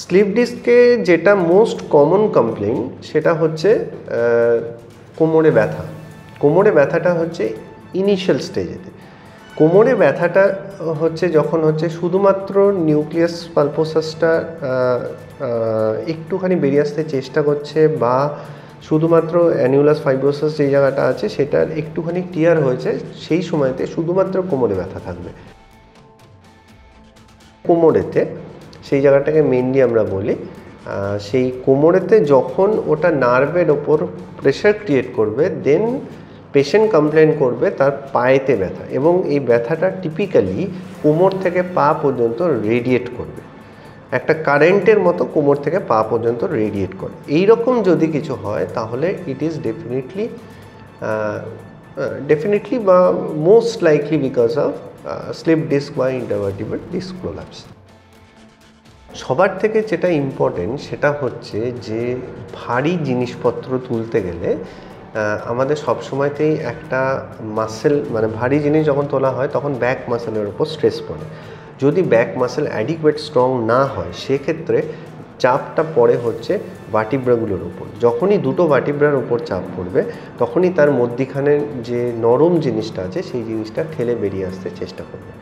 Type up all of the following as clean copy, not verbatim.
Slip ডিস্কে যেটা most common complain সেটা হচ্ছে কোমরে ব্যথা। কোমরে ব্যথাটা হচ্ছে ইনিশিয়াল স্টেজেতে। কোমরে ব্যথাটা হচ্ছে যখন হচ্ছে শুধুমাত্র নিউক্লিয়াস পালপোসাসটা একটুখানি বেরিয়ে আসতে চেষ্টা করছে, বা শুধুমাত্র অ্যানিউলাস ফাইব্রোসাস যেই জায়গাটা আছে সেটার একটুখানি টিয়ার হয়েছে, সেই সময়তে শুধুমাত্র কোমরে ব্যথা থাকবে। কোমরেতে সেই জায়গাটাকে মেনলি আমরা বলি, সেই কোমরেতে যখন ওটা নার্ভের ওপর প্রেশার ক্রিয়েট করবে, দেন পেশেন্ট কমপ্লেন করবে তার পায়েতে ব্যথা, এবং এই ব্যথাটা টিপিক্যালি কোমর থেকে পা পর্যন্ত রেডিয়েট করবে, একটা কারেন্টের মতো কোমর থেকে পা পর্যন্ত রেডিয়েট করে। এইরকম যদি কিছু হয় তাহলে ইট ইজ ডেফিনেটলি বা most likely because of slip disc বা ইন্টারভার্টিব্রাল ডিস্ক প্রোল্যাপস। সবার থেকে যেটা ইম্পর্টেন্ট সেটা হচ্ছে যে ভারী জিনিসপত্র তুলতে গেলে আমাদের সবসময়তেই একটা মাসেল, মানে ভারী জিনিস যখন তোলা হয় তখন ব্যাক মাসেলের উপর স্ট্রেস পড়ে। যদি ব্যাক মাসেল অ্যাডিকুয়েট স্ট্রং না হয় সেক্ষেত্রে চাপটা পড়ে হচ্ছে ভার্টিব্রাগুলোর উপর। যখনই দুটো ভার্টিব্রার উপর চাপ পড়বে তখনই তার মধ্যিখানে যে নরম জিনিসটা আছে সেই জিনিসটা ঠেলে বেরিয়ে আসতে চেষ্টা করবে।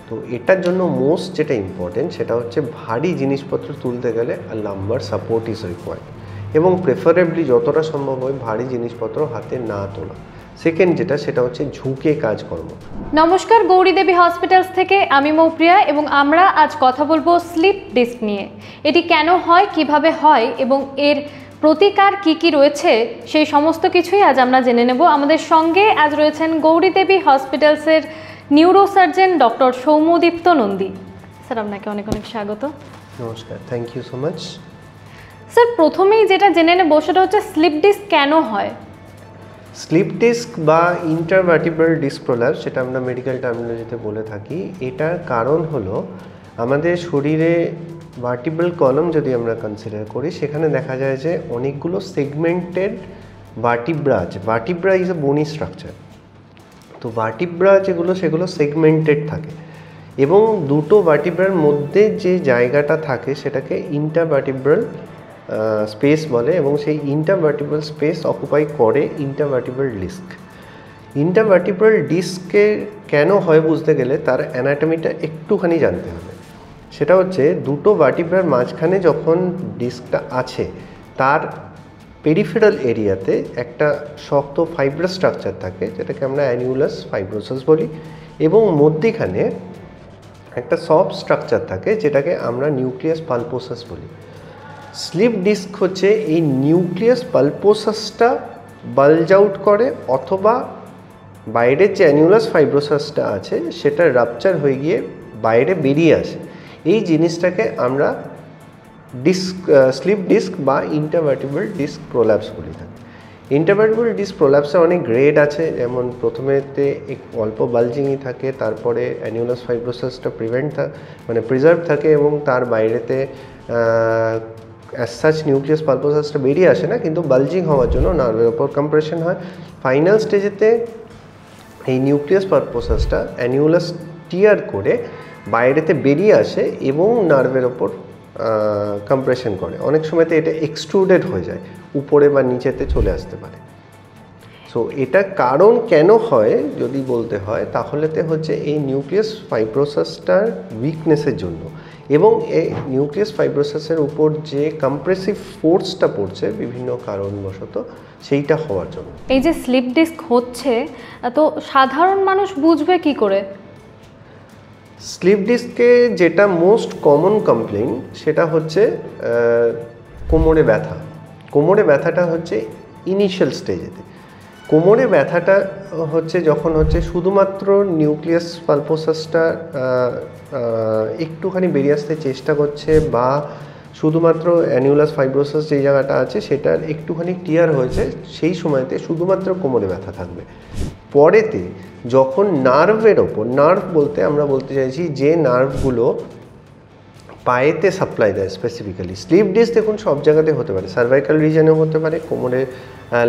তো এটার জন্য মোস্ট যেটা ইম্পর্টেন্ট সেটা হচ্ছে ভারী জিনিসপত্র তুলতে গেলে লাম্বার সাপোর্ট ইজ রিকোয়ার্ড, এবং প্রেফারেবলি যতটা সম্ভব হয় ভারী জিনিসপত্র হাতে না তোলা। সেকেন্ড যেটা সেটা হচ্ছে ঝুঁকে কাজকর্ম। নমস্কার, গৌরী দেবী হসপিটালস থেকে আমি মৌপ্রিয়া, এবং আমরা আজ কথা বলবো স্লিপ ডিস্ক নিয়ে। এটি কেন হয়, কিভাবে হয় এবং এর প্রতিকার কি কি রয়েছে সেই সমস্ত কিছুই আজ আমরা জেনে নেব। আমাদের সঙ্গে আজ রয়েছেন গৌরী দেবী হসপিটালসের neurosurgeon doctor Soumyadipta Nandi. Sir, আপনাকে অনেক অনেক স্বাগত। নমস্কার, thank you so much. Sir, প্রথমেই যেটা জেনে নেব সেটা হচ্ছে স্লিপ ডিস্ক কেন হয়। স্লিপ ডিস্ক বা ইন্টারভার্টিব্রাল ডিস্ক প্রোল্যাপস, সেটা আমরা মেডিকেল টার্মিনোলজিতে বলে থাকি, এটার কারণ হলো আমাদের শরীরে ভার্টিব্রাল কলাম যদি আমরা কনসিডার করি, সেখানে দেখা যায় যে অনেকগুলো সেগমেন্টেড ভার্টিব্রা আছে। Vertebra is a bony structure. তো ভার্টিব্রা যেগুলো সেগুলো সেগমেন্টেড থাকে, এবং দুটো ভার্টিব্রার মধ্যে যে জায়গাটা থাকে সেটাকে ইন্টারভার্টিব্রাল স্পেস বলে, এবং সেই ইন্টারভার্টিব্রাল স্পেস অকুপাই করে ইন্টারভার্টিব্রাল ডিস্ক। ইন্টারভার্টিব্রাল ডিস্কে কেন হয় বুঝতে গেলে তার অ্যানাটমিটা একটুখানি জানতে হবে। সেটা হচ্ছে দুটো ভার্টিব্রার মাঝখানে যখন ডিস্কটা আছে তার পেরিফেরাল এরিয়াতে একটা শক্ত ফাইব্রাস স্ট্রাকচার থাকে, যেটাকে আমরা অ্যানিউলাস ফাইব্রোসাস বলি, এবং মধ্যিখানে একটা সফট স্ট্রাকচার থাকে যেটাকে আমরা নিউক্লিয়াস পালপোসাস বলি। স্লিপ ডিস্ক হচ্ছে এই নিউক্লিয়াস পালপোসাসটা বালজ আউট করে, অথবা বাইরের যে অ্যানিউলাস ফাইব্রোসাসটা আছে সেটা রাপচার হয়ে গিয়ে বাইরে বেরিয়ে আসে। এই জিনিসটাকে আমরা স্লিপ ডিস্ক বা ইন্টারভার্টিব্রাল ডিস্ক প্রোল্যাপস বলি থাকি। ইন্টারভার্টিব্রাল ডিস্ক প্রোল্যাপসে অনেক গ্রেড আছে, যেমন প্রথমেতে অল্প বালজিংই থাকে, তারপরে অ্যানিউলাস ফাইব্রোসাসটা প্রিজার্ভ থাকে, এবং তার বাইরেতে অ্যাজ সাচ নিউক্লিয়াস পালপোসাসটা বেরিয়ে আসে না, কিন্তু বালজিং হওয়ার জন্য নার্ভের ওপর কম্প্রেশন হয়। ফাইনাল স্টেজেতে এই নিউক্লিয়াস পালপোসাসটা অ্যানিউলাস টিয়ার করে বাইরেতে বেরিয়ে আসে এবং নার্ভের ওপর কম্প্রেশন করে। অনেক সময়তে এটা এক্সট্রুডেড হয়ে যায়, উপরে বা নিচেতে চলে আসতে পারে। সো এটা কারণ কেন হয় যদি বলতে হয় তাহলেতে হচ্ছে এই নিউক্লিয়াস ফাইব্রোসাসটার উইকনেসের জন্য, এবং এই নিউক্লিয়াস ফাইব্রোসাসের উপর যে কম্প্রেসিভ ফোর্সটা পড়ছে বিভিন্ন কারণবশত, সেইটা হওয়ার জন্য। এই যে স্লিপ ডিস্ক হচ্ছে, তো সাধারণ মানুষ বুঝবে কি করে? স্লিপ ডিস্কে যেটা মোস্ট কমন কমপ্লেইন সেটা হচ্ছে কোমরে ব্যথা। কোমরে ব্যথাটা হচ্ছে ইনিশিয়াল স্টেজেতে। কোমরে ব্যথাটা হচ্ছে যখন হচ্ছে শুধুমাত্র নিউক্লিয়াস পালপোসাসটা একটুখানি বেরিয়ে আসতে চেষ্টা করছে, বা শুধুমাত্র অ্যানিউলাস ফাইব্রোসাস যেই জায়গাটা আছে সেটার একটুখানি টিয়ার হয়েছে, সেই সময়তে শুধুমাত্র কোমরে ব্যথা থাকবে। পরেতে যখন নার্ভের ওপর, নার্ভ বলতে আমরা বলতে চাইছি যে নার্ভগুলো পায়েতে সাপ্লাই দেয় স্পেসিফিক্যালি। স্লিপ ডিস্ক দেখুন সব জায়গাতে হতে পারে, সার্ভাইকাল রিজনেও হতে পারে, কোমরে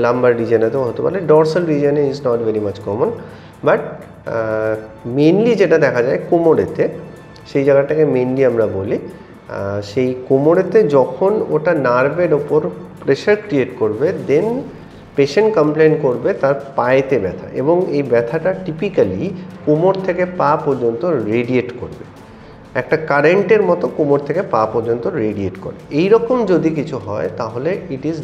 লাম্বার রিজনেতেও হতে পারে, ডরসাল রিজনে is not very much common, but mainly যেটা দেখা যায় কোমরেতে, সেই জায়গাটাকে মেনলি আমরা বলি সেই কোমরেতে যখন ওটা নার্ভের ওপর প্রেশার ক্রিয়েট করবে, দেন পেশেন্ট কমপ্লেন করবে তার পায়েতে ব্যথা, এবং এই ব্যথাটা টিপিক্যালি কোমর থেকে পা পর্যন্ত রেডিয়েট করবে, একটা কারেন্টের মতো কোমর থেকে পা পর্যন্ত রেডিয়েট করে। এই রকম যদি কিছু হয় তাহলে ইট ইজ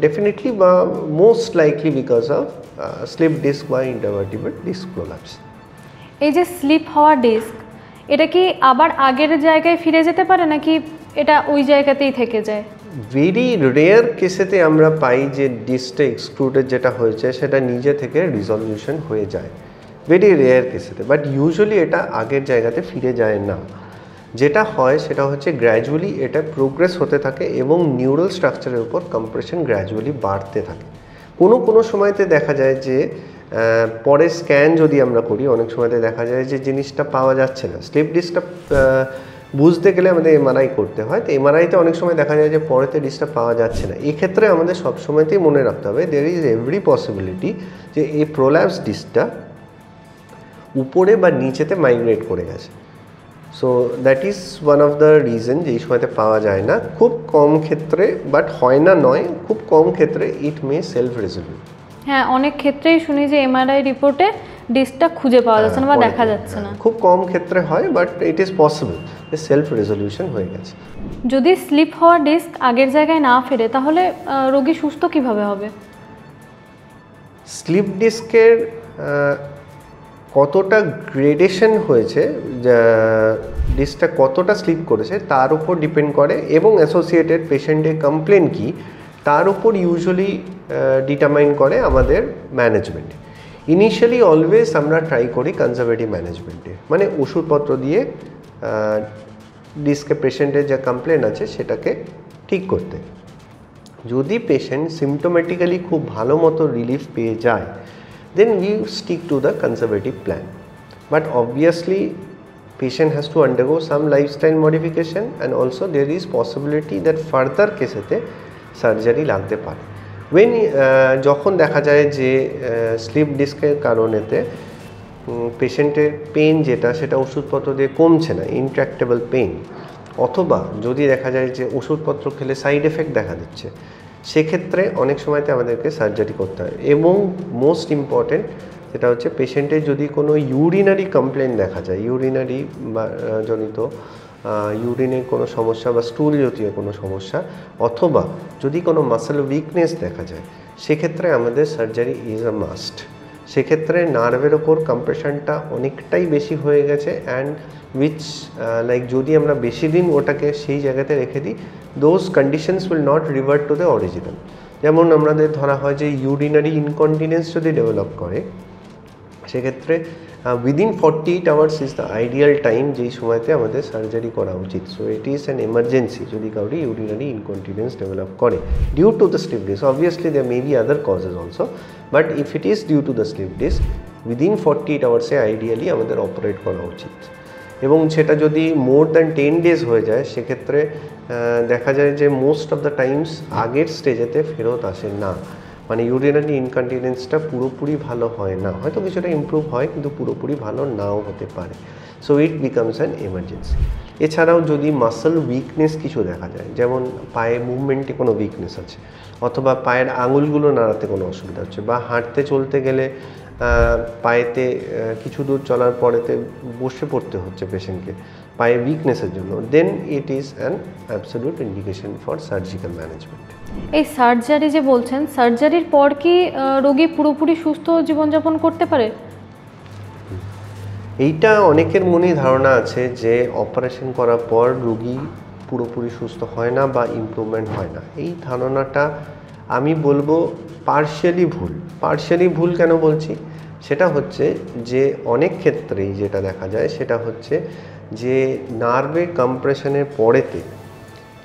ডেফিনেটলি বা most likely because of slip disc বা ইন্টারভার্টিব্রাল ডিস্ক প্রোল্যাপস। এই যে স্লিপ হওয়া ডিস্ক, এটা কি আবার আগের জায়গায় ফিরে যেতে পারে নাকি এটা ওই জায়গাতেই থেকে যায়? ভেরি রেয়ার কেসেতে আমরা পাই যে ডিস্কটা এক্সক্লুডেড যেটা হয়েছে সেটা নিজে থেকে রিজলভিউশন হয়ে যায়, ভেরি রেয়ার কেসেতে। বাট ইউজুয়ালি এটা আগের জায়গাতে ফিরে যায় না। যেটা হয় সেটা হচ্ছে গ্র্যাজুয়ালি এটা প্রোগ্রেস হতে থাকে এবং নিউরাল স্ট্রাকচারের উপর কম্প্রেশন গ্র্যাজুয়ালি বাড়তে থাকে। কোনো সময়তে দেখা যায় যে পরে স্ক্যান যদি আমরা করি, অনেক সময়তে দেখা যায় যে জিনিসটা পাওয়া যাচ্ছে না। স্লিপ ডিস্কটা বুঝতে গেলে আমাদের এমআরআই করতে হয়, তো এমআরআইতে অনেক সময় দেখা যায় যে পরেতে ডিস্কটা পাওয়া যাচ্ছে না। এক্ষেত্রে আমাদের সবসময়তেই মনে রাখতে হবে দেয়ার ইজ এভরি পসিবিলিটি যে এই প্রোল্যাপস ডিস্কটা উপরে বা নিচেতে মাইগ্রেট করে গেছে। So that is one of the reason যে এই সময়তে পাওয়া যায় না। খুব কম ক্ষেত্রে, বাট হয় না নয়, খুব কম ক্ষেত্রে ইট মে সেলফ রেজলিউট। হ্যাঁ, অনেক ক্ষেত্রেই শুনি যে এমআরআই রিপোর্টে ডিস্কটা খুঁজে পাওয়া যাচ্ছে না বা দেখা যাচ্ছে না। খুব কম ক্ষেত্রে হয়, বাট ইট ইজ পসিবল যে সেলফ রেজলিউশন হয়ে গেছে। যদি স্লিপ হওয়া ডিস্ক আগের জায়গায় না ফেরে তাহলে রোগী সুস্থ কিভাবে হবে? স্লিপ ডিস্কের কতটা গ্রেডেশন হয়েছে, ডিস্কটা কতটা স্লিপ করেছে তার উপর ডিপেন্ড করে, এবং অ্যাসোসিয়েটেড পেশেন্টের কমপ্লেন কি তার উপর ইউজুয়ালি ডিটারমাইন করে আমাদের ম্যানেজমেন্ট। ইনিশিয়ালি অলওয়েজ আমরা ট্রাই করি কনজারভেটিভ ম্যানেজমেন্টে, মানে ওষুধপত্র দিয়ে ডিস্কে পেশেন্টের যা কমপ্লেন আছে সেটাকে ঠিক করতে। যদি পেশেন্ট সিমটোমেটিক্যালি খুব ভালো মতো রিলিফ পেয়ে যায়, then we stick to the conservative plan. But obviously patient has to undergo some lifestyle modification, and also there is possibility that further কেসেতে সার্জারি লাগতে পারে। when যখন দেখা যায় যে স্লিপ ডিস্কের কারণেতে পেশেন্টের পেন যেটা সেটা ওষুধপত্র দিয়ে কমছে না, ইনট্র্যাক্টেবল পেন, অথবা যদি দেখা যায় যে ওষুধপত্র খেলে সাইড এফেক্ট দেখা দিচ্ছে, সেক্ষেত্রে অনেক সময়তে আমাদেরকে সার্জারি করতে হয়। এবং মোস্ট ইম্পর্টেন্ট যেটা হচ্ছে পেশেন্টের যদি কোনো ইউরিনারি কমপ্লেন দেখা যায়, ইউরিনারি বা জনিত ইউরিনের কোনো সমস্যা বা স্টুল জাতীয় কোনো সমস্যা, অথবা যদি কোনো মাসেল উইকনেস দেখা যায়, সেক্ষেত্রে আমাদের সার্জারি ইজ আ মাস্ট। সেক্ষেত্রে নার্ভের ওপর কম্প্রেশনটা অনেকটাই বেশি হয়ে গেছে, অ্যান্ড উইচ লাইক যদি আমরা বেশি দিন ওটাকে সেই জায়গাতে রেখে দিই, those conditions will not revert to the original. যেমন আমাদের ধরা হয় যে ইউরিনারি ইনকন্টিনেন্স যদি ডেভেলপ করে, সেক্ষেত্রে within 48 hours is the ideal time যেই সময়তে আমাদের সার্জারি করা উচিত। So it is an emergency যদি কাউরি ইউরিনারি ইনকন্টিনেন্স ডেভেলপ করে due to the slip disc. Obviously there may be other causes also, but if it is due to the slip disc, within 48 আওয়ার্সে ideally আমাদের operate করা উচিত। এবং সেটা যদি more than 10 days হয়ে যায়, সেক্ষেত্রে দেখা যায় যে মোস্ট অফ দ্য টাইমস আগের স্টেজেতে ফেরত আসে না, মানে ইউরিনারি ইনকন্টিনেন্সটা পুরোপুরি ভালো হয় না, হয়তো কিছুটা ইমপ্রুভ হয় কিন্তু পুরোপুরি ভালো নাও হতে পারে। So it becomes an emergency. এছাড়াও যদি মাসল উইকনেস কিছু দেখা যায়, যেমন পায়ে মুভমেন্টে কোনো উইকনেস আছে, অথবা পায়ের আঙুলগুলো নাড়াতে কোনো অসুবিধা হচ্ছে, বা হাঁটতে চলতে গেলে পায়েতে কিছু দূর চলার পরেতে বসে পড়তে হচ্ছে পেশেন্টকে পায়ে উইকনেসের জন্য, then it is an absolute indication for surgical management. এই সার্জারি যে বলছেন, সার্জারির পর কি রোগী পুরোপুরি সুস্থ জীবনযাপন করতে পারে? এইটা অনেকের মনেই ধারণা আছে যে অপারেশন করার পর রোগী পুরোপুরি সুস্থ হয় না বা ইমপ্রুভমেন্ট হয় না। এই ধারণাটা আমি বলবো পার্শিয়ালি ভুল। কেন বলছি? সেটা হচ্ছে যে অনেক ক্ষেত্রেই যেটা দেখা যায় সেটা হচ্ছে যে নার্ভের কম্প্রেশনের পরেতে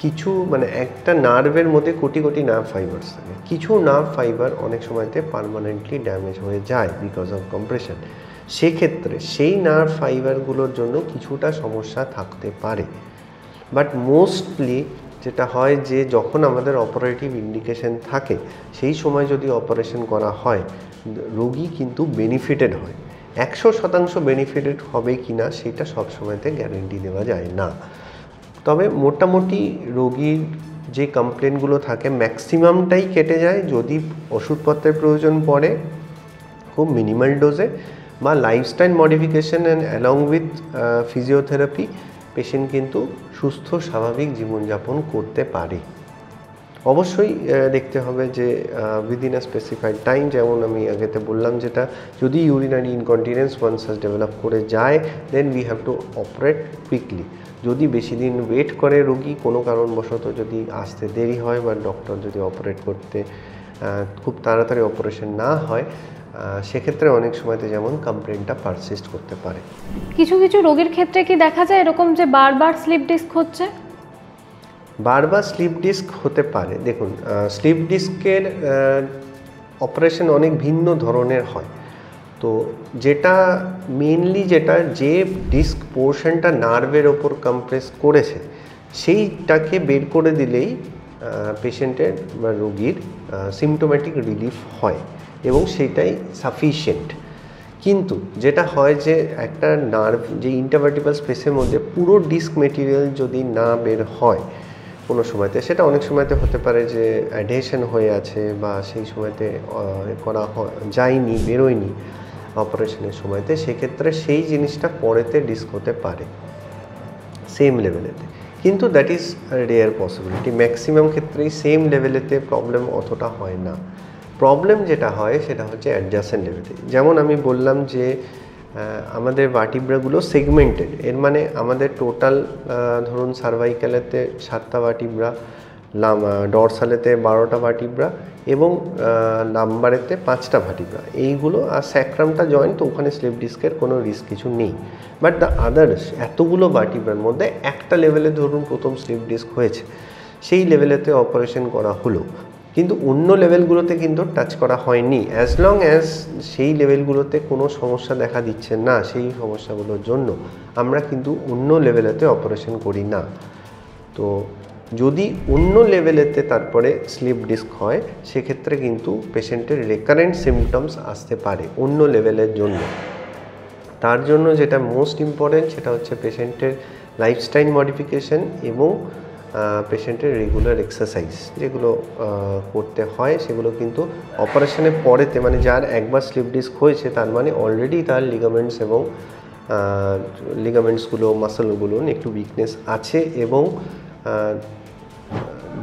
কিছু, মানে একটা নার্ভের মধ্যে কোটি কোটি নার্ভ ফাইবারস থাকে, কিছু নার্ভ ফাইবার অনেক সময়তে পার্মানেন্টলি ড্যামেজ হয়ে যায় বিকজ অফ কম্প্রেশন। সেক্ষেত্রে সেই নার্ভ ফাইবারগুলোর জন্য কিছুটা সমস্যা থাকতে পারে, বাট মোস্টলি যেটা হয় যে যখন আমাদের অপারেটিভ ইন্ডিকেশন থাকে সেই সময় যদি অপারেশন করা হয়, রোগী কিন্তু বেনিফিটেড হয়। 100% বেনিফিটেড হবে কি না সেটা সবসময়তে গ্যারেন্টি দেওয়া যায় না। তবে মোটামুটি রোগীর যে কমপ্লেনগুলো থাকে ম্যাক্সিমামটাই কেটে যায় যদি ওষুধপত্রের প্রয়োজন পড়ে খুব মিনিমাল ডোজে, বা lifestyle modification and along with physiotherapy patient কিন্তু সুস্থ স্বাভাবিক জীবনযাপন করতে পারে। অবশ্যই দেখতে হবে যে উইদিন আ স্পেসিফাইড টাইম, যেমন আমি আগেতে বললাম, যেটা যদি ইউরিনারি ইনকন্টিনেন্স ওয়ান্স ডেভেলপ করে যায় then we have to operate quickly. যদি বেশি দিন ওয়েট করে রোগী, কোনো কারণবশত যদি আসতে দেরি হয় বা ডক্টর যদি অপারেট করতে খুব তাড়াতাড়ি অপারেশন না হয়, সেক্ষেত্রে অনেক সময়তে যেমন কমপ্লেনটা পারসিস্ট করতে পারে। কিছু কিছু রোগীর ক্ষেত্রে কি দেখা যায় এরকম যে বারবার স্লিপ ডিস্ক হচ্ছে? বারবার স্লিপ ডিস্ক হতে পারে। দেখুন, স্লিপ ডিস্কের অপারেশন অনেক ভিন্ন ধরনের হয়। তো যেটা মেনলি যে ডিস্ক পোর্শনটা নার্ভের ওপর কম্প্রেস করেছে সেইটাকে বের করে দিলেই পেশেন্টের বা রোগীর সিমটোম্যাটিক রিলিফ হয় এবং সেটাই সাফিশিয়েন্ট। কিন্তু যেটা হয় যে একটা নার্ভ যে ইন্টারভার্টিব্রাল স্পেসের মধ্যে পুরো ডিস্ক মেটেরিয়াল যদি না বের হয় কোনো সময়তে, সেটা অনেক সময়তে হতে পারে যে অ্যাডহেশন হয়ে আছে বা সেই সময়তে করা যায়নি, বেরোয়নি অপারেশনের সময়তে, সেক্ষেত্রে সেই জিনিসটা পরেতে ডিস্ক হতে পারে সেম লেভেলেতে, কিন্তু that is rare possibility. Maximum ক্ষেত্রেই সেম লেভেলেতে প্রবলেম অতটা হয় না। প্রবলেম যেটা হয় সেটা হচ্ছে অ্যাডজাসেন্ট লেভেলে। যেমন আমি বললাম যে আমাদের ভার্টিব্রাগুলো সেগমেন্টেড, এর মানে আমাদের টোটাল ধরুন সার্ভাইকালেতে 7টা ভার্টিব্রা, ডরসালেতে 12টা ভার্টিব্রা এবং লাম্বারেতে 5টা ভার্টিব্রা, এইগুলো আর স্যাক্রামটা জয়েন্ট, তো ওখানে স্লিপ ডিস্কের কোনো রিস্ক কিছু নেই। বাট দ্য আদার্স এতগুলো ভার্টিব্রার মধ্যে একটা লেভেলে ধরুন প্রথম স্লিপ ডিস্ক হয়েছে, সেই লেভেলেতে অপারেশন করা হলো, কিন্তু অন্য লেভেলগুলোতে কিন্তু টাচ করা হয়নি। অ্যাজ লং অ্যাজ সেই লেভেলগুলোতে কোনো সমস্যা দেখা দিচ্ছে না, সেই সমস্যাগুলোর জন্য আমরা কিন্তু অন্য লেভেলেতে অপারেশন করি না। তো যদি অন্য লেভেলেতে তারপরে স্লিপ ডিস্ক হয়, সেক্ষেত্রে কিন্তু পেশেন্টের রেকারেন্ট সিমটমস আসতে পারে অন্য লেভেলের জন্য। তার জন্য যেটা মোস্ট ইম্পর্টেন্ট সেটা হচ্ছে পেশেন্টের লাইফস্টাইল মডিফিকেশন এবং পেশেন্টের রেগুলার এক্সারসাইজ যেগুলো করতে হয়, সেগুলো কিন্তু অপারেশনের পরেতে, মানে যার একবার স্লিপ ডিস্ক হয়েছে তার মানে অলরেডি তার লিগামেন্টস এবং লিগামেন্টসগুলো, মাসলগুলো একটু উইকনেস আছে এবং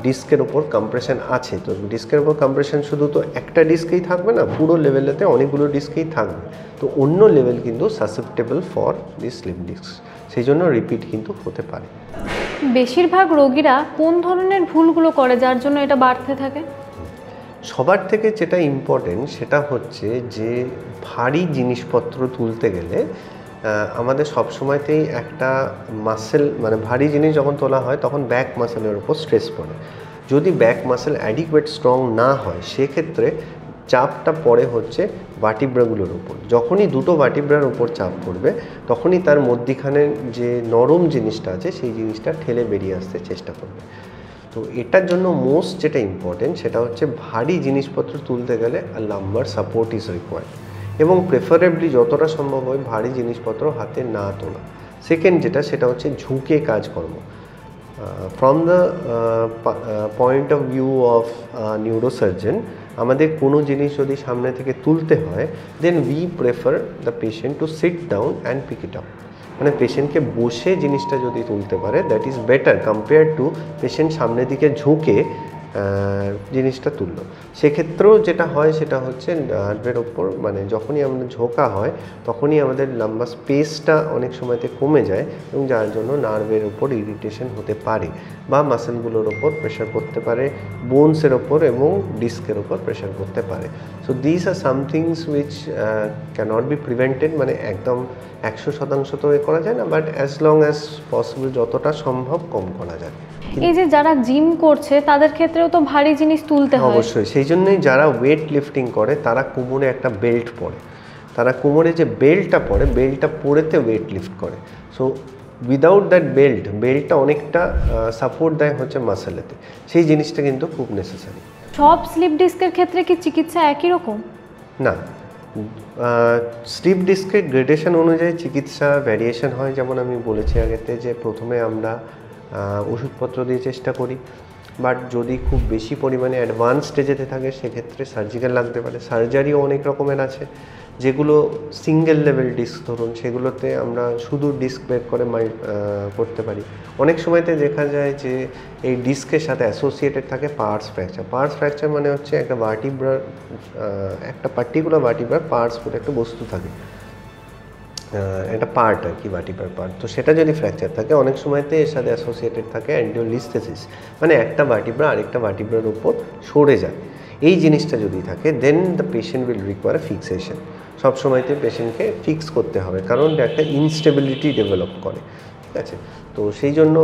ডিস্কের ওপর কম্প্রেশন আছে। তো ডিস্কের ওপর কম্প্রেশন শুধু তো একটা ডিস্কেই থাকবে না, পুরো লেভেলেতে অনেকগুলো ডিস্কেই থাকবে, তো অন্য লেভেল কিন্তু susceptible for the slip disc, সেই জন্য রিপিট কিন্তু হতে পারে। বেশিরভাগ রোগীরা কোন ধরনের ভুলগুলো করে যার জন্য এটা বাড়তে থাকে? সবার থেকে যেটা ইম্পর্টেন্ট সেটা হচ্ছে যে ভারী জিনিসপত্র তুলতে গেলে আমাদের সবসময়তেই একটা মাসেল, মানে ভারী জিনিস যখন তোলা হয় তখন ব্যাক মাসেলের উপর স্ট্রেস পড়ে। যদি ব্যাক মাসেল অ্যাডিকুয়েট স্ট্রং না হয়, সেক্ষেত্রে চাপটা পড়ে হচ্ছে ভার্টিব্রাগুলোর উপর। যখনই দুটো ভার্টিব্রার উপর চাপ পড়বে তখনই তার মধ্যিখানের যে নরম জিনিসটা আছে সেই জিনিসটা ঠেলে বেরিয়ে আসতে চেষ্টা করবে। তো এটার জন্য মোস্ট যেটা ইম্পর্টেন্ট সেটা হচ্ছে ভারী জিনিসপত্র তুলতে গেলে লাম্বার সাপোর্ট ইজ রিকোয়ার্ড এবং প্রেফারেবলি যতটা সম্ভব হয় ভারী জিনিসপত্র হাতে না তোলা। সেকেন্ড যেটা সেটা হচ্ছে ঝুঁকে কাজকর্ম। From the point of view of neurosurgeon, আমাদের কোনো জিনিস যদি সামনে থেকে তুলতে হয় then we prefer the patient to sit down and pick it up. মানে পেশেন্টকে বসে জিনিসটা যদি তুলতে পারে that is better compare to patient সামনের দিকে ঝুঁকে জিনিসটা তুলল। সেক্ষেত্রেও যেটা হয় সেটা হচ্ছে নার্ভের ওপর, মানে যখনই আমাদের ঝোঁকা হয় তখনই আমাদের লাম্বার স্পেসটা অনেক সময়তে কমে যায় এবং যার জন্য নার্ভের ওপর ইরিটেশন হতে পারে বা মাসেলগুলোর ওপর প্রেশার করতে পারে, বোনসের ওপর এবং ডিস্কের ওপর প্রেশার করতে পারে। So this are somethings which cannot be prevented, মানে একদম 100% তো করা যায় না, but as long as possible যতটা সম্ভব কম করা যায়। এই যে যারা জিম করছে তাদের ক্ষেত্রেও তো ভারী জিনিস তুলতে হয়। অবশ্যই, সেই জন্যই যারা ওয়েট লিফটিং করে তারা কোমরে একটা বেল্ট পরে, তারা কোমরে যে বেল্টটা পরে, বেল্টটা পরেতে ওয়েট লিফট করে। সো উইদাউট দ্যাট বেল্টটা অনেকটা সাপোর্ট দেয় হচ্ছে মাসেলেতে, সেই জিনিসটা কিন্তু খুব নেসেসারি। সব স্লিপ ডিস্কের ক্ষেত্রে কি চিকিৎসা একই রকম? না, স্লিপ ডিস্কের গ্রেডেশন অনুযায়ী চিকিৎসা ভ্যারিয়েশন হয়, যেমন আমি বলেছি আগেতে যে প্রথমে আমরা ওষুধপত্র দিয়ে চেষ্টা করি, বাট যদি খুব বেশি পরিমাণে অ্যাডভান্স স্টেজেতে থাকে সেক্ষেত্রে সার্জিক্যাল লাগতে পারে। সার্জারিও অনেক রকমের আছে, যেগুলো সিঙ্গেল লেভেল ডিস্ক ধরুন সেগুলোতে আমরা শুধু ডিস্ক বের করে করতে পারি। অনেক সময়তে দেখা যায় যে এই ডিস্কের সাথে অ্যাসোসিয়েটেড থাকে পার্টস ফ্র্যাকচার। পার্টস ফ্র্যাকচার মানে হচ্ছে একটা ভার্টিব্রার, একটা পার্টিকুলার ভার্টিব্রার পার্টস বলে একটা বস্তু থাকে, একটা পার্ট আর কি, ভার্টিব্রার পার্ট। তো সেটা যদি ফ্র্যাকচার থাকে অনেক সময়তে এর সাথে অ্যাসোসিয়েটেড থাকে অ্যান্টিওলিস্থেসিস, মানে একটা ভার্টিব্রা আরেকটা ভার্টিব্রার উপর সরে যায়। এই জিনিসটা যদি থাকে then the patient will require fixation. সব সময়তে পেশেন্টকে ফিক্স করতে হবে, কারণ একটা ইনস্টেবিলিটি ডেভেলপ করে, ঠিক আছে। তো সেই জন্য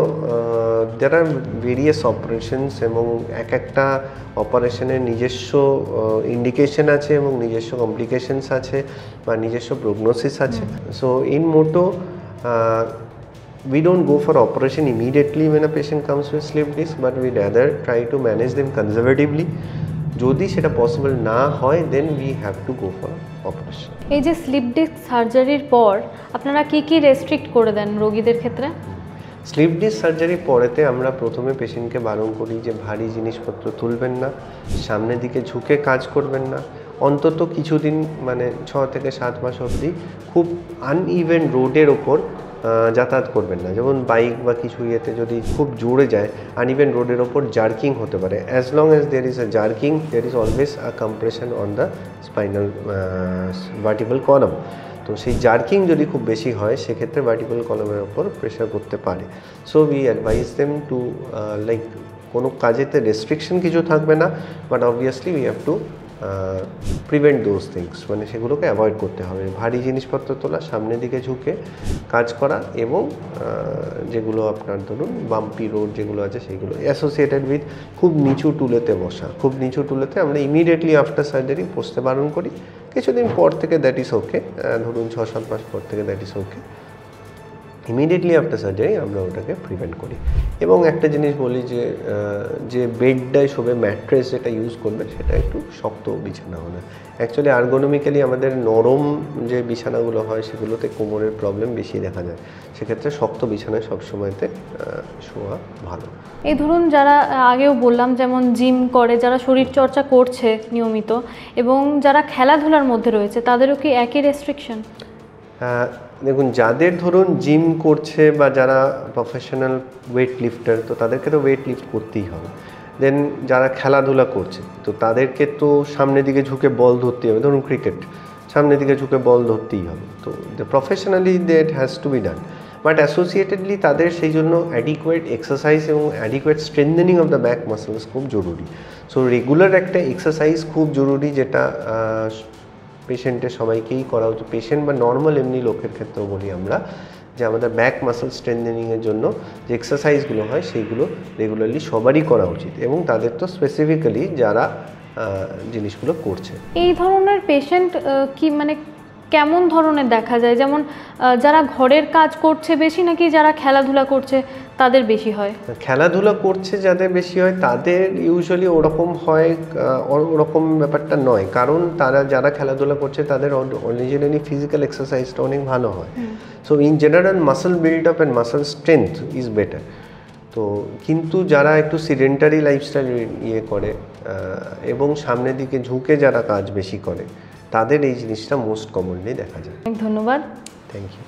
দেয়ার আর ভেরিয়াস অপারেশনস, এবং একটা অপারেশনের নিজস্ব ইন্ডিকেশন আছে এবং নিজস্ব কমপ্লিকেশনস আছে বা নিজস্ব প্রগনোসিস আছে। So in motto we don't go for operation immediately when a patient comes with slip disc, but we rather try to manage them conservatively. যদি সেটা পসিবল না হয় then we have to go for operation. এই যে slip disc সার্জারির পর আপনারা কি কি রেস্ট্রিক্ট করে দেন রোগীদের ক্ষেত্রে? স্লিপ ডিস্ক সার্জারির পরেতে আমরা প্রথমে পেশেন্টকে বারণ করি যে ভারী জিনিসপত্র তুলবেন না, সামনের দিকে ঝুঁকে কাজ করবেন না, অন্তত কিছুদিন মানে 6 থেকে 7 মাস অবধি খুব আনইভেন রোডের ওপর যাতায়াত করবেন না। যেমন বাইক বা কিছু ইয়েতে যদি খুব জোরে যায়, আনইভেন রোডের ওপর জার্কিং হতে পারে। As long as there is a jerking there is always a compression on the spinal vertebral column. তো সেই জার্কিং যদি খুব বেশি হয় সেক্ষেত্রে ভার্টিব্রাল কলামের ওপর প্রেশার করতে পারে। So we advice them to like কোনো কাজেতে রেস্ট্রিকশন কিছু থাকবে না, but obviously we have to prevent those things, মানে সেগুলোকে অ্যাভয়েড করতে হবে। ভারী জিনিসপত্র তোলা, সামনের দিকে ঝুঁকে কাজ করা, এবং যেগুলো আপনার ধরুন বাম্পি রোড যেগুলো আছে সেগুলো অ্যাসোসিয়েটেড উইথ খুব নিচু টুলেতে বসা। খুব নিচু টুলেতে আমরা ইমিডিয়েটলি আফটার সার্জারি বসতে বারণ করি। কিছুদিন পর থেকে দ্যাট ইজ ওকে, ধরুন 6-7 মাস পর থেকে that is okay. Immediately after surgery আমরা ওটাকে প্রিভেন্ট করি। এবং একটা জিনিস বলি যে বেডটায় শোবে ম্যাট্রেস যেটা ইউজ করবে সেটা একটু শক্ত বিছানা হলে। অ্যাকচুয়ালি আর্গোনমিক্যালি আমাদের নরম যে বিছানাগুলো হয় সেগুলোতে কোমরের প্রবলেম বেশি দেখা যায়, সেক্ষেত্রে শক্ত বিছানায় সবসময়তে শোয়া ভালো। এই ধরুন যারা আগেও বললাম যেমন জিম করে, যারা শরীর চর্চা করছে নিয়মিত এবং যারা খেলাধুলার মধ্যে রয়েছে, তাদেরও কি একই রেস্ট্রিকশন? দেখুন, যাদের ধরুন জিম করছে বা যারা প্রফেশনাল ওয়েট লিফটার, তো তাদেরকে তো ওয়েট লিফট করতেই হবে। দেন যারা খেলাধুলা করছে তো তাদেরকে তো সামনের দিকে ঝুঁকে বল ধরতেই হবে। ধরুন ক্রিকেট, সামনের দিকে ঝুঁকে বল ধরতেই হবে। তো professionally that has to be done, but associatedly তাদের সেই জন্য অ্যাডিকুয়েট এক্সারসাইজ এবং adequate strengthening of the back muscles খুব জরুরি। সো রেগুলার একটা এক্সারসাইজ খুব জরুরি, যেটা পেশেন্টের সবাইকেই করা উচিত। পেশেন্ট বা নর্মাল এমনি লোকের ক্ষেত্রেও বলি আমরা যে আমাদের ব্যাক মাসেল স্ট্রেংথেনিংয়ের জন্য যে এক্সারসাইজগুলো হয় সেইগুলো রেগুলারলি সবারই করা উচিত, এবং তাদের তো স্পেসিফিক্যালি যারা জিনিসগুলো করছে। এই ধরনের পেশেন্ট কি মানে কেমন ধরনের দেখা যায়? যেমন যারা ঘরের কাজ করছে বেশি, নাকি যারা খেলাধুলা করছে তাদের বেশি হয়? খেলাধুলা করছে যাদের বেশি হয় তাদের ইউজুয়ালি ওরকম হয়, ওরকম ব্যাপারটা নয়, কারণ তারা যারা খেলাধুলা করছে তাদের অরিজিনালি ফিজিক্যাল এক্সারসাইজটা অনেক ভালো হয়। So in general muscle build up and muscle strength is better. তো কিন্তু যারা একটু সিডেন্টারি লাইফস্টাইল ইয়ে করে এবং সামনের দিকে ঝুঁকে যারা কাজ বেশি করে, তাদের এই জিনিসটা মোস্ট কমনলি দেখা যায়। ধন্যবাদ। Thank you.